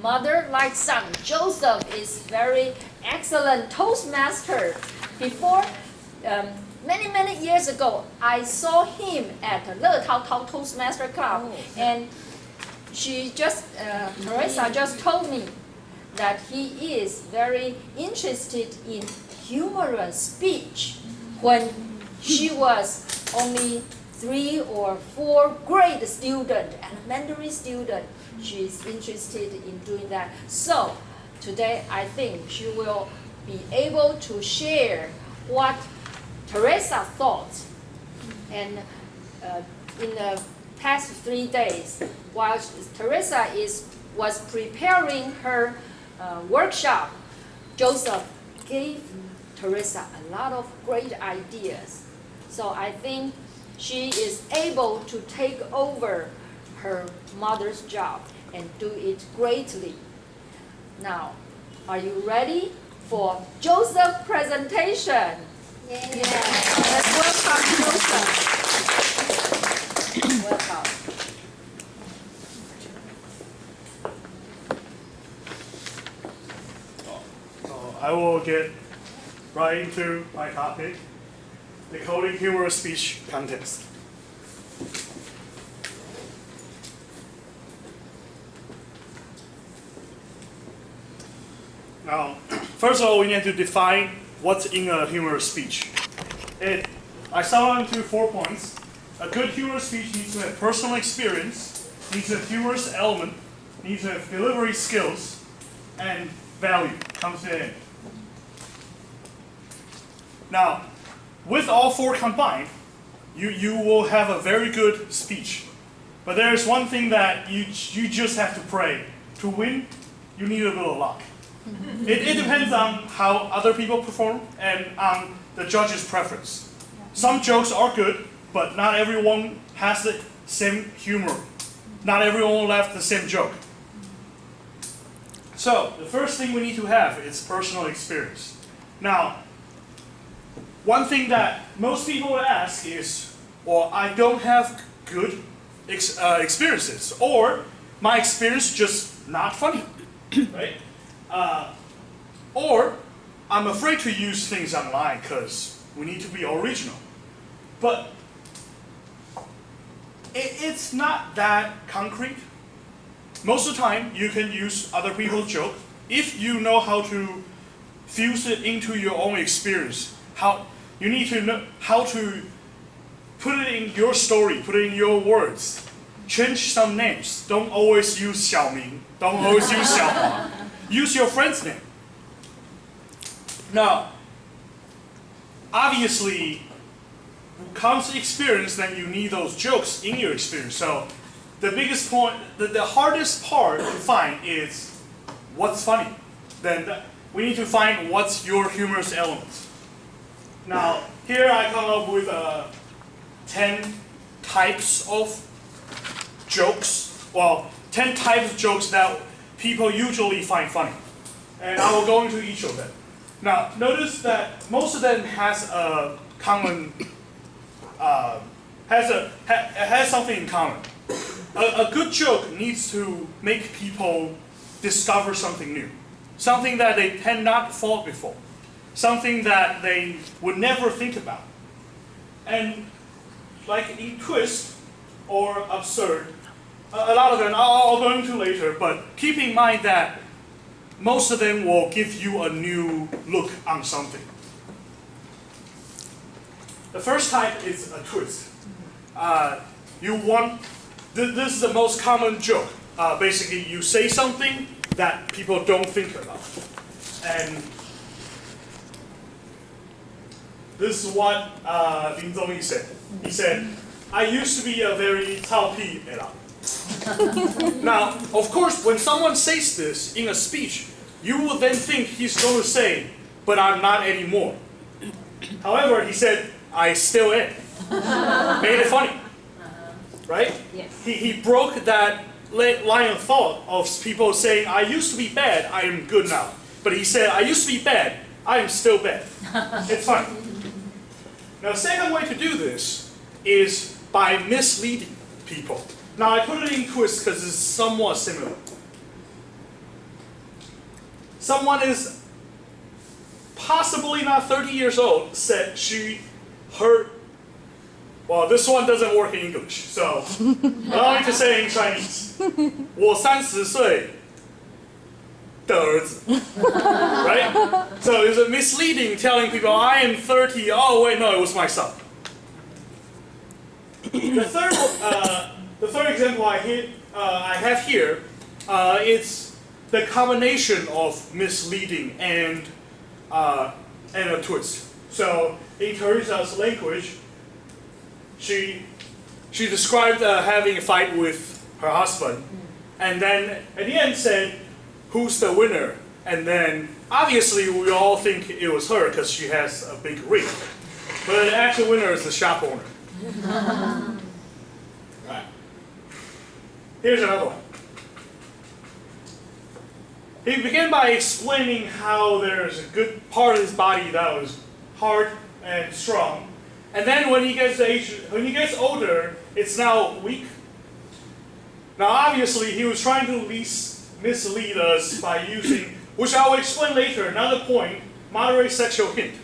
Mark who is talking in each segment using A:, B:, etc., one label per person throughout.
A: mother like son. Joseph is very excellent Toastmaster. Before, many years ago, I saw him at the Le Tao Tao Toastmaster Club, and Teresa just told me that he is very interested in humorous speech. When she was only 3 or 4 grade student, elementary student, she is interested in doing that. So today I think she will be able to share what Teresa thought. And in the past 3 days, while Teresa was preparing her workshop, Joseph gave Teresa a lot of great ideas. So I think she is able to take over her mother's job and do it greatly. Now, are you ready for Joseph's presentation?
B: Yeah.
A: Let's welcome Joseph. Welcome.
C: So I will get right into my topic, Decoding Humorous Speech Contest. Now, first of all, we need to define what's in a humorous speech. I sum it into 4 points. A good humorous speech needs to have personal experience, needs to have humorous element, needs to have delivery skills, and value comes in. Now, with all 4 combined, you will have a very good speech. But there's one thing that you just have to pray. To win, you need a little luck. It depends on how other people perform and on the judge's preference. Some jokes are good, but not everyone has the same humor. Not everyone will laugh the same joke. So, the first thing we need to have is personal experience. Now, one thing that most people will ask is, well, I don't have good experiences, or my experience just not funny, right? Or I'm afraid to use things online because we need to be original. But it's not that concrete. Most of the time, you can use other people's joke if you know how to fuse it into your own experience. You need to know how to put it in your story, put it in your words. Change some names. Don't always use Xiaoming. Don't always use Xiaohua. Use your friend's name. Now, obviously, comes experience, then you need those jokes in your experience. So, the biggest point, the hardest part to find is what's funny. Then we need to find what's your humorous elements. Now, here I come up with 10 types of jokes. Well, 10 types of jokes that people usually find funny. And I will go into each of them. Now, notice that most of them has a common, has something in common. A good joke needs to make people discover something new. Something that they had not thought before. Something that they would never think about. And like in twist or absurd, a lot of them I'll go into later, but keep in mind that most of them will give you a new look on something. The first type is a twist. This is the most common joke. Basically, you say something that people don't think about. And this is what Lin Zhongyi said. He said, I used to be a very 臭屁 era. Now, of course, when someone says this in a speech, you will then think he's going to say, but I'm not anymore. However, he said, I still am. Made it funny. Right?
A: Yes.
C: He broke that line of thought of people saying, I used to be bad, I am good now. But he said, I used to be bad, I am still bad. It's funny. Now, the second way to do this is by misleading people. Now, I put it in twist because it's somewhat similar. someone is possibly not 30 years old said she heard. Well, this one doesn't work in English, so allow me to say in Chinese. 我30岁的儿子 right? So it's a misleading telling people I am 30. Oh wait, no, it was my son. The third example I have here, it's the combination of misleading and a twist. So in Teresa's language, she described having a fight with her husband, and then at the end said, "Who's the winner?" And then obviously we all think it was her because she has a big ring, but the actual winner is the shop owner. Right. Here's another one. He began by explaining how there's a good part of his body that was hard and strong, and then when he gets older, it's now weak. Now, obviously, he was trying to mislead us by using, which I will explain later, another point, moderate sexual hint.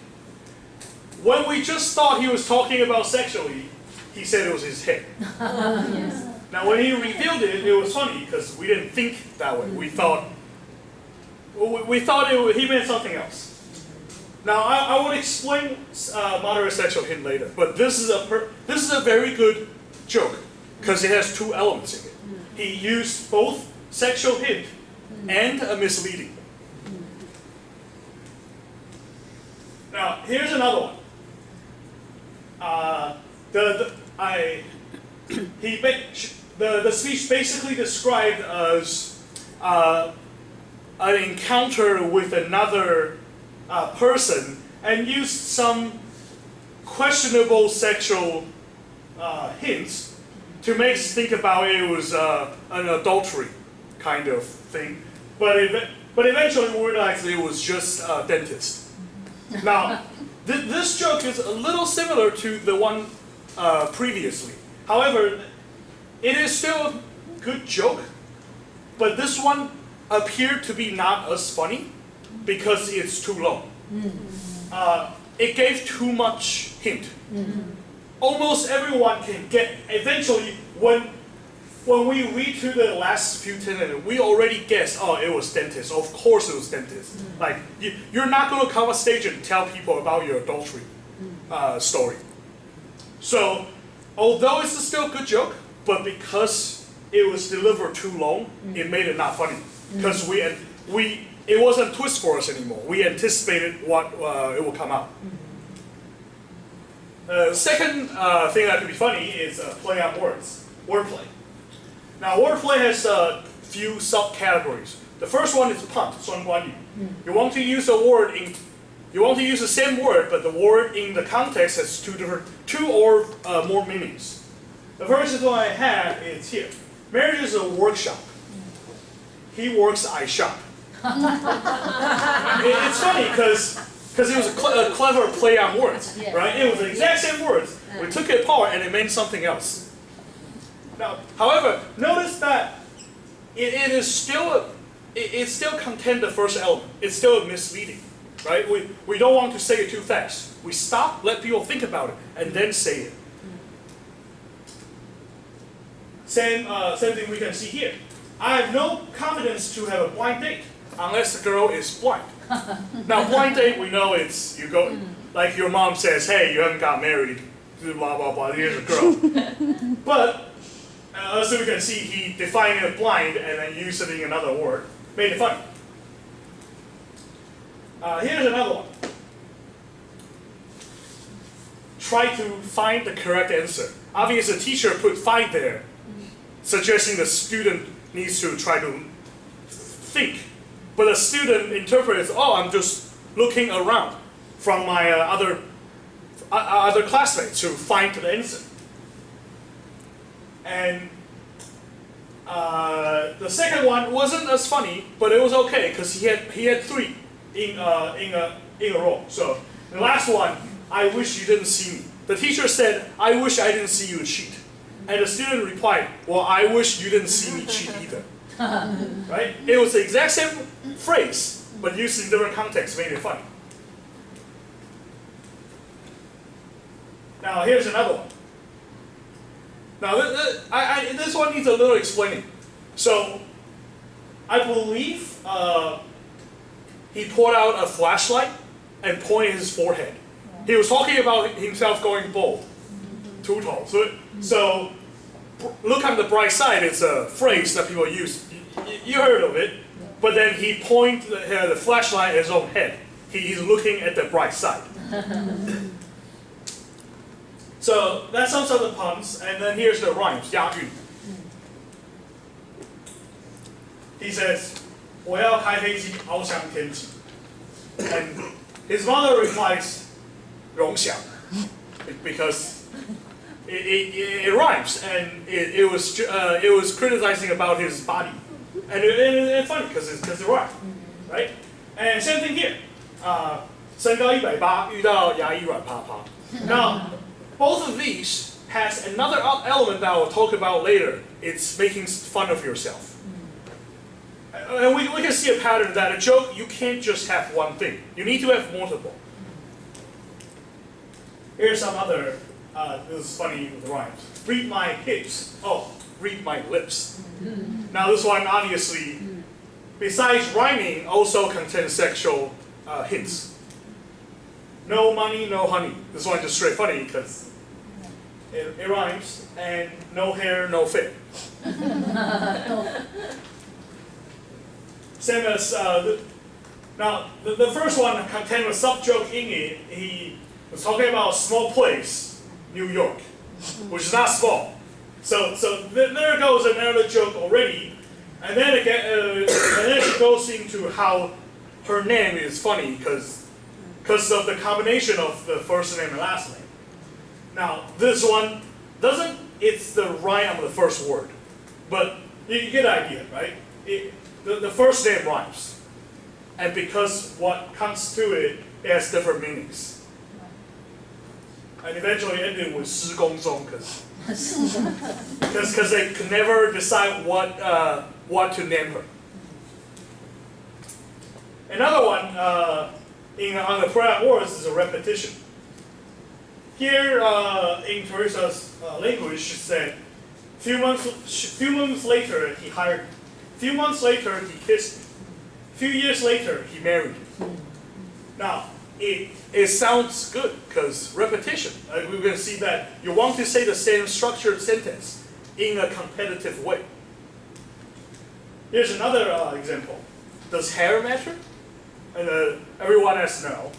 C: When we just thought he was talking about sexually, he said it was his head.
A: Yes.
C: Now, when he revealed it, it was funny because we didn't think that way. We thought he meant something else. Now, I would explain moderate sexual hint later, but this is a very good joke because it has two elements in it. He used both sexual hint and a misleading. Now, here's another one. The speech basically described as an encounter with another person and used some questionable sexual hints to make us think about it was an adultery kind of thing. But eventually we realized it was just a dentist. Now, this joke is a little similar to the one previously. However, it is still a good joke, but this one appeared to be not as funny because it's too long. It gave too much hint. Almost everyone can get, eventually, when we read through the last few sentences, we already guess, oh, it was dentist. Of course it was dentist. Like, you're not going to come on stage and tell people about your adultery story. So, although it's still a good joke, but because it was delivered too long, it made it not funny. Because it wasn't a twist for us anymore. We anticipated what it would come out. The second thing that could be funny is play on words, wordplay. Now, wordplay has a few subcategories. The first one is punt, 双关语. You want to use a word you want to use the same word, but the word in the context has two or more meanings. The first one I have is here. Marriage is a workshop. He works, I shop. It's funny because it was a clever play on words, right? It was the exact same words. We took it apart and it meant something else. Now, however, notice that it still contains the first element. It's still misleading, right? We don't want to say it too fast. We stop, let people think about it, and then say it. Same thing we can see here. I have no confidence to have a blind date unless the girl is blind. Now, blind date, we know it's you go like your mom says, "Hey, you haven't got married." Blah blah blah. Here's a girl. But as we can see, he defined it blind and then used it in another word. Made it funny. Here's another one. Try to find the correct answer. Obviously, the teacher put 5 there, suggesting the student needs to try to think. But the student interprets, oh, I'm just looking around from my other classmates to find the answer. And the second one wasn't as funny, but it was okay because he had 3 in a row. So the last one, I wish you didn't see me. The teacher said, I wish I didn't see you cheat. And the student replied, well, I wish you didn't see me cheat either. Right? It was the exact same phrase, but used in different contexts made it funny. Now here's another one. Now this one needs a little explaining. So I believe he pulled out a flashlight and pointed his forehead. He was talking about himself going bald, too tall. So look on the bright side. It's a phrase that people use. You heard of it. But then he pointed the flashlight at his own head. He's looking at the bright side. So that's some of the puns, and then here's the rhymes, 押韵. He says, 我要开飞机翱翔天际. And his mother replies, 荣翔, because it rhymes, and it was criticizing about his body. And it's funny because it rhymes, right? And same thing here. 身高180遇到牙医软趴趴. Now, both of these has another element that I'll talk about later. It's making fun of yourself. And we can see a pattern that a joke, you can't just have one thing. You need to have multiple. Here's some other, this is funny with the rhymes. Read my hips. Oh, read my lips. Now this one obviously, besides rhyming, also contains sexual hints. No money, no honey. This one just straight funny because it rhymes, and no hair, no fit. Same as, now the first one contained a sub-joke in it. He was talking about a small place, New York, which is not small. So there goes another joke already, and then she goes into how her name is funny because of the combination of the first name and last name. Now this one it's the rhyme of the first word, but you get the idea, right? The first name rhymes, and because what comes to it has different meanings, and eventually ended with 施工中 because they could never decide what to name her. Another one on the play on words is a repetition. Here in Teresa's language, she said, few months later he hired me. Few months later he kissed me. Few years later he married me. Now it sounds good because repetition. We're going to see that you want to say the same structured sentence in a competitive way. Here's another example. Does hair matter? And everyone has no.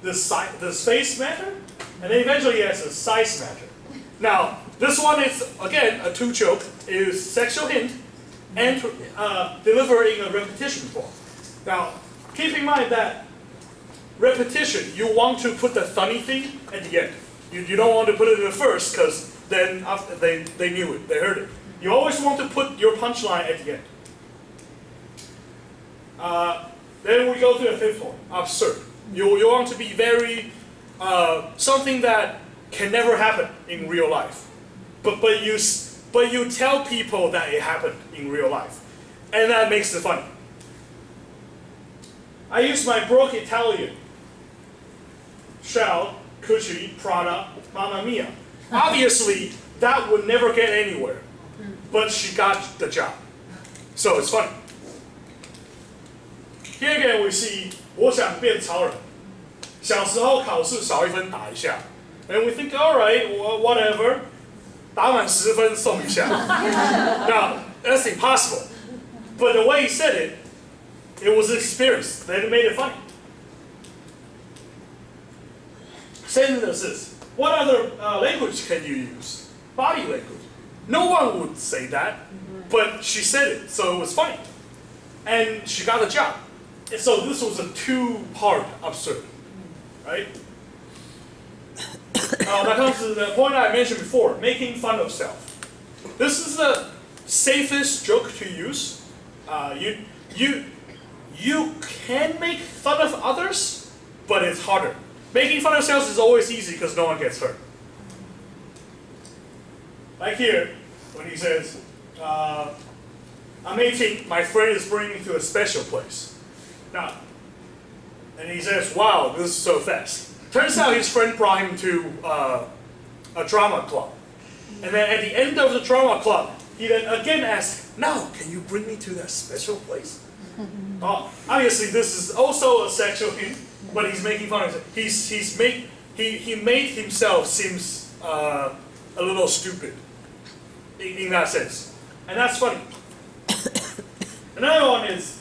C: Does face matter? And then eventually yes, does size matter? Now this one is again a two joke. It is sexual hint and delivered in a repetition form. Now keep in mind that repetition, you want to put the funny thing at the end. You don't want to put it in the first because then after they knew it, they heard it. You always want to put your punchline at the end. Then we go to the fifth one, absurd. You want to be very, something that can never happen in real life. But you tell people that it happened in real life. And that makes it funny. I use my broke Italian. Shell, Gucci, Prada, Mamma Mia. Obviously, that would never get anywhere. But she got the job. So it's funny. Here again we see, 我想变超人。小时候考试少1分打一下。And we think, all right, whatever. 打满10分送一下。Now, that's impossible. But the way he said it, it was an experience. That made it funny. Sentences. What other language can you use? Body language. No one would say that, but she said it, so it was funny. And she got a job. And so this was a two-part absurd, right? That comes to the point I mentioned before, making fun of self. This is the safest joke to use. You can make fun of others, but it's harder. Making fun of self is always easy because no one gets hurt. Like here, when he says, I'm 18, my friend is bringing me to a special place. Now, and he says, "Wow, this is so fast." Turns out his friend brought him to a drama club, and then at the end of the drama club, he then again asks, "Now, can you bring me to that special place?" Obviously, this is also a sexual hint, but he's making fun of it. He made himself seems a little stupid in that sense, and that's funny. Another one is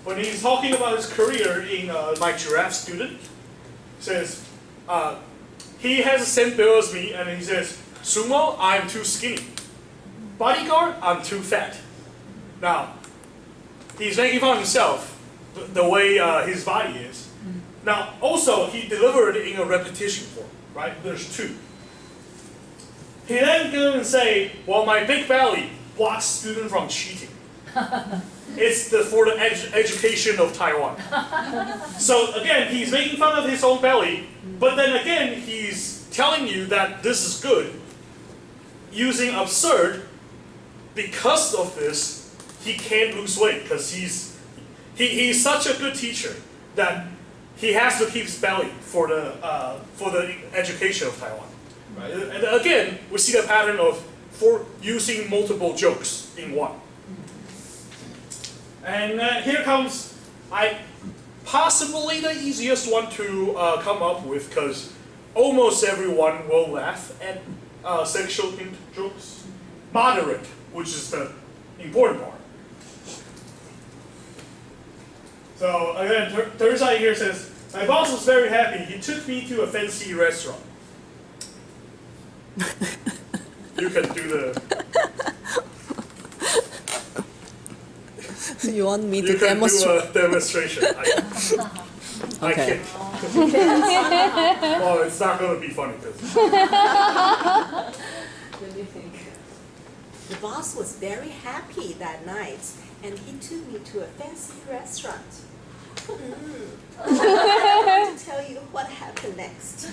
C: when he's talking about his career in my giraffe student, says he has the same build as me, and he says, "Sumo, I'm too skinny. Bodyguard, I'm too fat." Now, he's making fun of himself, the way his body is. Now, also, he delivered it in a repetition form, right? There's two. He then goes and say, "Well, my big belly blocks students from cheating. It's for the education of Taiwan." So again, he's making fun of his own belly, but then again, he's telling you that this is good, using absurd. Because of this, he can't lose weight because he's such a good teacher that he has to keep his belly for the education of Taiwan. Right? And again, we see the pattern of using multiple jokes in one. And here comes possibly the easiest one to come up with, because almost everyone will laugh at sexual hint jokes. Moderate, which is the important part. So again, third side here says, "My boss was very happy. He took me to a fancy restaurant." You can do the.
B: You want me
C: You
B: to
C: can
B: demonstrate?
C: do a demonstration. I
B: Okay.
C: can't. Well, it's not going to be funny.
D: The boss was very happy that night, and he took me to a fancy restaurant. I want to tell you what happened next.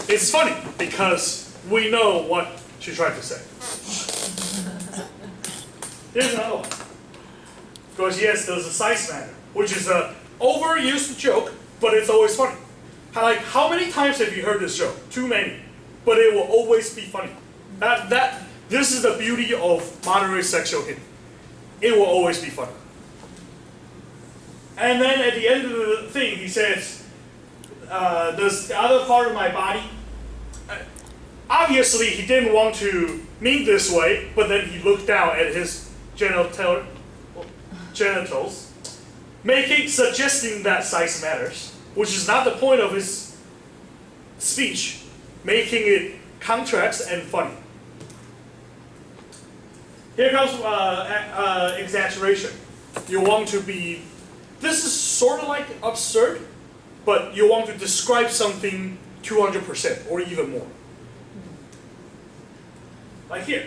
C: It's funny because we know what she tried to say. Here's another one. Because yes, there's a size matter, which is an overused joke, but it's always funny. How many times have you heard this joke? Too many, but it will always be funny. This is the beauty of moderate sexual hint. It will always be funny. And then at the end of the thing, he says, "Does the other part of my body?" Obviously, he didn't want to mean this way, but then he looked down at his genitals, suggesting that size matters, which is not the point of his speech, making it contrast and funny. Here comes exaggeration. You want to be, this is sort of like absurd, but you want to describe something 200% or even more. Like here,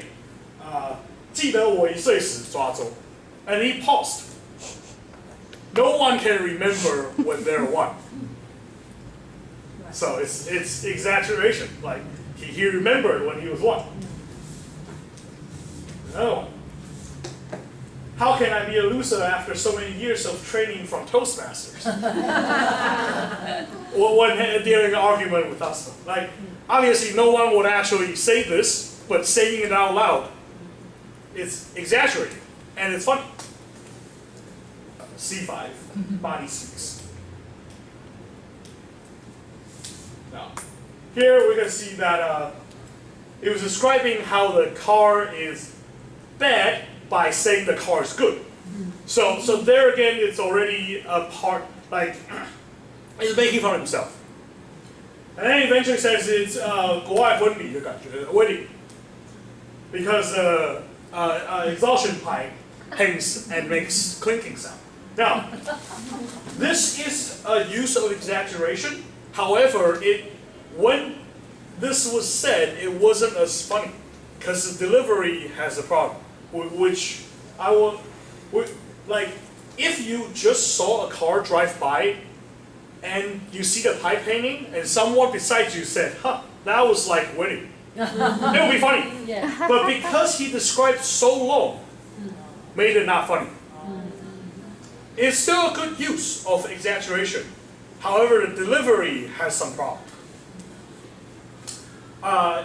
C: 记得我1岁时抓周, and he paused. No one can remember when they're one. So it's exaggeration. Like he remembered when he was one. Another one. How can I be a loser after so many years of training from Toastmasters? When during an argument with us, like obviously no one would actually say this, but saying it out loud, it's exaggerated and it's funny. C5, body speaks. Now, here we can see that it was describing how the car is bad by saying the car is good. So there again, it's already a part, like, he's making fun of himself. And then he eventually says it's 国外婚礼的感觉 wedding, because exhaustion pipe hangs and makes clinking sound. Now, this is a use of exaggeration. However, when this was said, it wasn't as funny because the delivery has a problem. Which like, if you just saw a car drive by and you see the pipe hanging and someone beside you said, "Huh, that was like winning," It would be funny.
A: Yeah.
C: But because he described so long, made it not funny. It's still a good use of exaggeration. However, the delivery has some problem.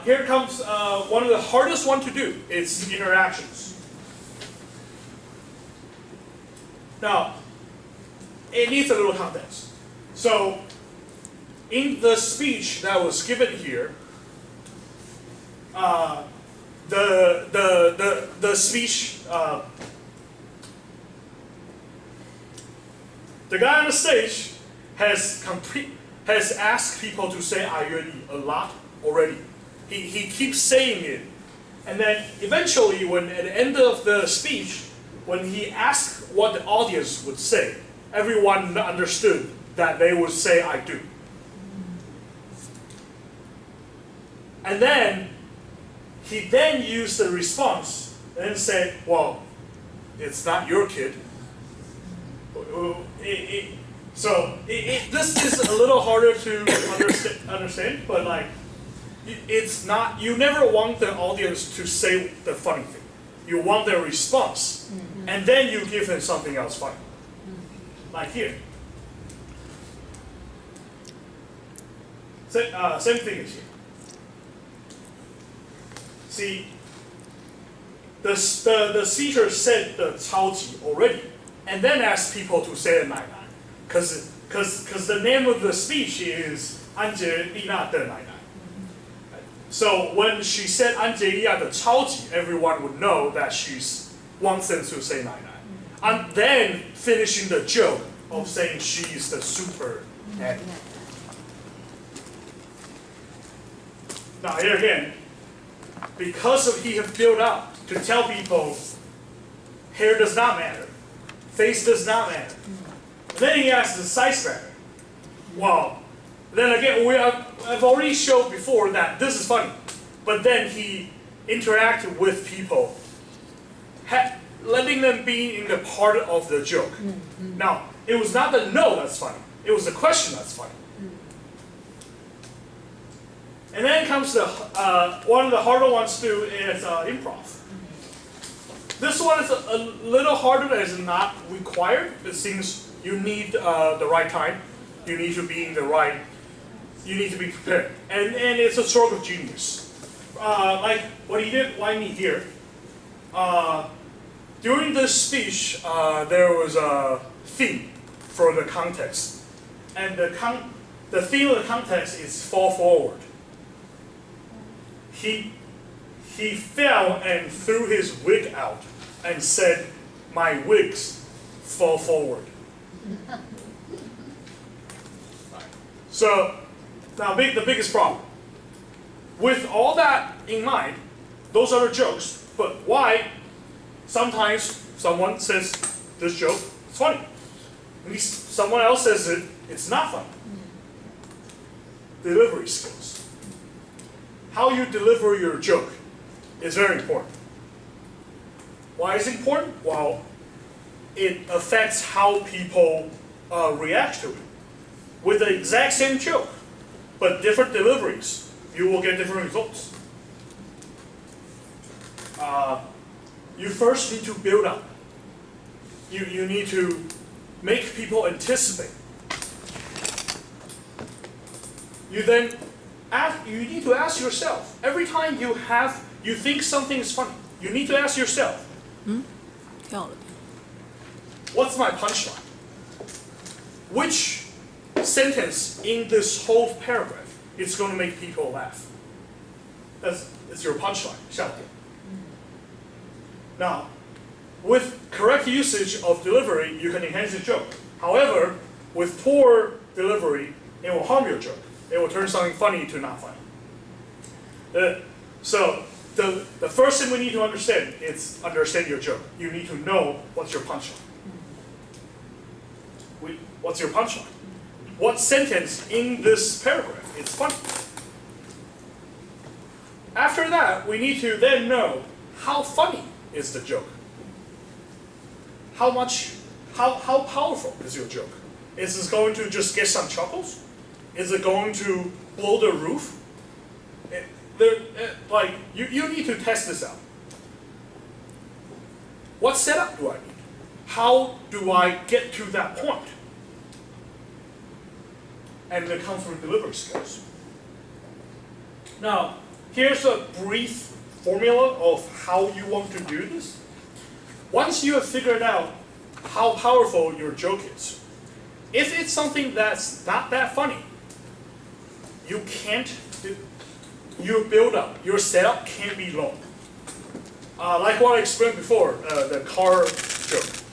C: Here comes one of the hardest one to do. It's interactions. Now, it needs a little context. So, in the speech that was given here, the speech, the guy on the stage has asked people to say "I really" a lot already. He keeps saying it, and then eventually, when at the end of the speech, when he asked what the audience would say, everyone understood that they would say "I do." And then he then used the response and said, "Well, it's not your kid." This is a little harder to understand, but like, it's not. You never want the audience to say the funny thing. You want their response, and then you give them something else funny. Like here. Same thing as here. See, the speaker said the 超级 already, and then asked people to say the 奶奶, because the name of the speech is 安杰丽娜的奶奶. So when she said 安杰丽娜的超级, everyone would know that she wants them to say 奶奶, and then finishing the joke of saying she's the super nanny. Now here again, because he had built up to tell people hair does not matter, face does not matter. Then he asked the size matter. Well, then again, I've already showed before that this is funny. But then he interacted with people, letting them be in the part of the joke. Now, it was not the no that's funny. It was the question that's funny. And then comes the one of the harder ones to do is improv. This one is a little harder, that is not required. It seems you need the right time. You need to be in the right. You need to be prepared, and it's a stroke of genius. Like what he did, why me here? During this speech, there was a theme for the context, and the theme of the context is fall forward. He fell and threw his wig out and said, "My wigs fall forward." So now the biggest problem. With all that in mind, those are the jokes, but why sometimes someone says this joke is funny. At least someone else says it's not funny. Delivery skills. How you deliver your joke is very important. Why is it important? Well, it affects how people react to it. With the exact same joke, but different deliveries, you will get different results. You first need to build up. You need to make people anticipate. You need to ask yourself, every time you think something is funny, you need to ask yourself, what's my punchline? Which sentence in this whole paragraph is going to make people laugh? It's your punchline, 笑点. Now, with correct usage of delivery, you can enhance the joke. However, with poor delivery, it will harm your joke. It will turn something funny to not funny. So the first thing we need to understand is understand your joke. You need to know what's your punchline. What's your punchline? What sentence in this paragraph is funny? After that, we need to then know how funny is the joke. How powerful is your joke? Is this going to just get some chuckles? Is it going to blow the roof? like you need to test this out. What setup do I need? How do I get to that point? And it comes from delivery skills. Now, here's a brief formula of how you want to do this. Once you have figured out how powerful your joke is, if it's something that's not that funny, you can't, your build-up, your setup can't be long. Like what I explained before, the car joke.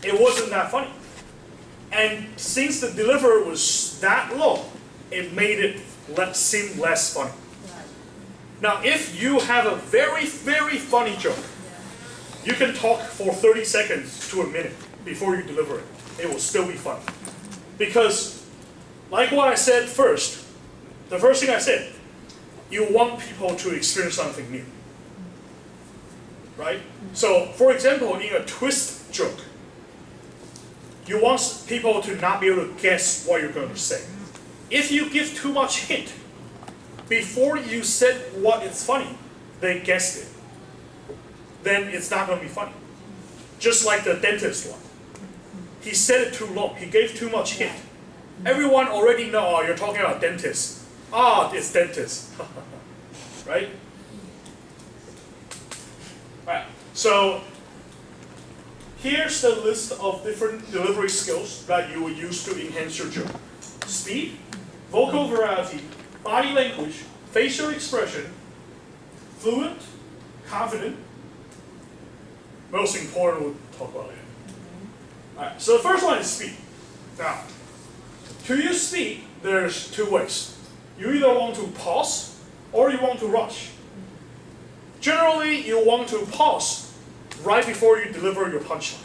C: It wasn't that funny. And since the delivery was that long, it made it seem less funny. Now, if you have a very, very funny joke, you can talk for 30 seconds to a minute before you deliver it. It will still be funny. Because, like what I said first, the first thing I said, you want people to experience something new. Right? So, for example, in a twist joke, you want people to not be able to guess what you're going to say. If you give too much hint, before you said what is funny, they guessed it. Then it's not going to be funny. Just like the dentist one. He said it too long. He gave too much hint. Everyone already know, oh, you're talking about dentist. Ah, it's dentist. Right? Alright, so here's the list of different delivery skills that you will use to enhance your joke. Speed, vocal variety, body language, facial expression, fluent, confident. Most important, we'll talk about later. Alright, so the first one is speed. Now, to use speed, there's two ways. You either want to pause or you want to rush. Generally, you want to pause right before you deliver your punchline.